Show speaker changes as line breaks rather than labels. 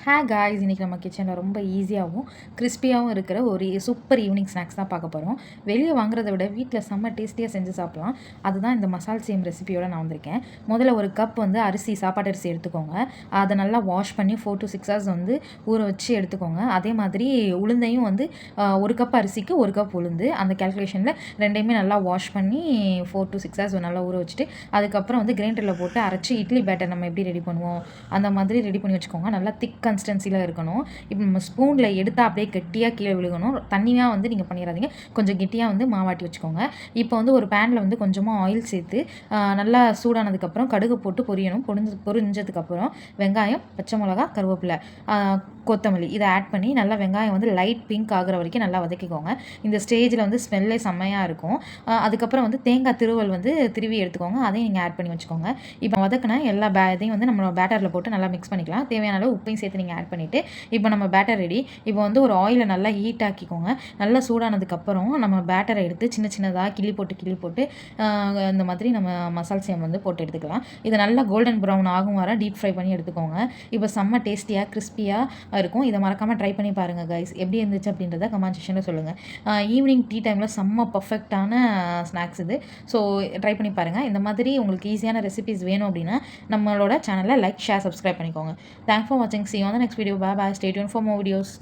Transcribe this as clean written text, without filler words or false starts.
Guys இன்றைக்கி நம்ம கிச்சனில் ரொம்ப ஈஸியாகவும் கிறிஸ்பியாகவும் இருக்கிற ஒரு சூப்பர் ஈவினிங் ஸ்நாக்ஸ் தான் பார்க்க போகிறோம். வெளியே வாங்குறத விட வீட்டில் செம்ம டேஸ்டியாக செஞ்சு சாப்பிட்லாம். அதுதான் இந்த மசால் சேம் ரெசிபியோட நான் வந்திருக்கேன். முதல்ல ஒரு கப் வந்து சாப்பாட்டு அரிசி எடுத்துக்கோங்க. அதை நல்லா வாஷ் பண்ணி 4 to 6 hours வந்து ஊற வச்சு எடுத்துக்கோங்க. அதே மாதிரி உளுந்தையும் வந்து ஒரு கப் அரிசிக்கு ஒரு கப் உளுந்து, அந்த கேல்குலேஷனில் ரெண்டையுமே நல்லா வாஷ் பண்ணி 4 to 6 hours நல்லா ஊற வச்சுட்டு அதுக்கப்புறம் வந்து கிரைண்டரில் போட்டு அரைச்சி இட்லி பேட்டர் நம்ம எப்படி ரெடி பண்ணுவோம் அந்த மாதிரி ரெடி பண்ணி வச்சுக்கோங்க. நல்லா திக் கன்சிஸ்டன்சியில் இருக்கணும். இப்போ நம்ம ஸ்பூனில் எடுத்தால் அப்படியே கெட்டியாக கீழே விழுகணும். தண்ணியாக வந்து நீங்கள் பண்ணிடாதீங்க, கொஞ்சம் கெட்டியாக வந்து மாவாட்டி வச்சுக்கோங்க. இப்போ வந்து ஒரு பேனில் வந்து கொஞ்சமாக ஆயில் சேர்த்து நல்லா சூடானதுக்கப்புறம் கடுகு போட்டு பொரியணும். பொரிஞ்சதுக்கப்புறம் வெங்காயம், பச்சை மிளகா, கருவேப்பிலை, கொத்தமல்லி இதை ஆட் பண்ணி நல்லா வெங்காயம் வந்து லைட் பிங்க் ஆகிற வரைக்கும் நல்லா வதக்கிக்கோங்க. இந்த ஸ்டேஜில் வந்து ஸ்மெல்லே செம்மையாக இருக்கும். அதுக்கப்புறம் வந்து தேங்காய் திருவல் வந்து திருவி எடுத்துக்கோங்க, அதையும் நீங்கள் ஆட் பண்ணி வச்சுக்கோங்க. இப்போ வதக்கின எல்லா இதையும் வந்து நம்ம பேட்டரில் போட்டு நல்லா மிக்ஸ் பண்ணிக்கலாம். தேவையான அளவு உப்பையும் சேர்த்து நீங்கள் ஆட் பண்ணிவிட்டு இப்போ நம்ம பேட்டர் ரெடி. இப்போ வந்து ஒரு ஆயிலை நல்லா ஹீட் ஆக்கிக்கோங்க. நல்லா சூடானதுக்கப்புறம் நம்ம பேட்டரை எடுத்து சின்ன சின்னதாக கிள்ளி போட்டு இந்த மாதிரி நம்ம மசால் சேம் வந்து போட்டு எடுத்துக்கலாம். இது நல்லா கோல்டன் ப்ரௌன் ஆகும் வர டீப் ஃப்ரை பண்ணி எடுத்துக்கோங்க. இப்போ செம்ம டேஸ்டியாக கிறிஸ்பியாக இருக்கும். இதை மறக்காமல் ட்ரை பண்ணி பாருங்கள் கைஸ். எப்படி இருந்துச்சு அப்படின்றத கமெண்ட் செக்ஷனில் சொல்லுங்கள். ஈவினிங் டீ டைமில் செம்ம பர்ஃபெக்டான ஸ்நாக்ஸ் இது. ஸோ ட்ரை பண்ணி பாருங்கள். இந்த மாதிரி உங்களுக்கு ஈஸியான ரெசிபிஸ் வேணும் அப்படின்னா நம்மளோட சேனலை லைக், ஷேர், சப்ஸ்கிரைப் பண்ணிக்கோங்க. தேங்க்ஸ் ஃபார் வாட்சிங். See you on the next video. Bye bye. Stay tuned for more videos.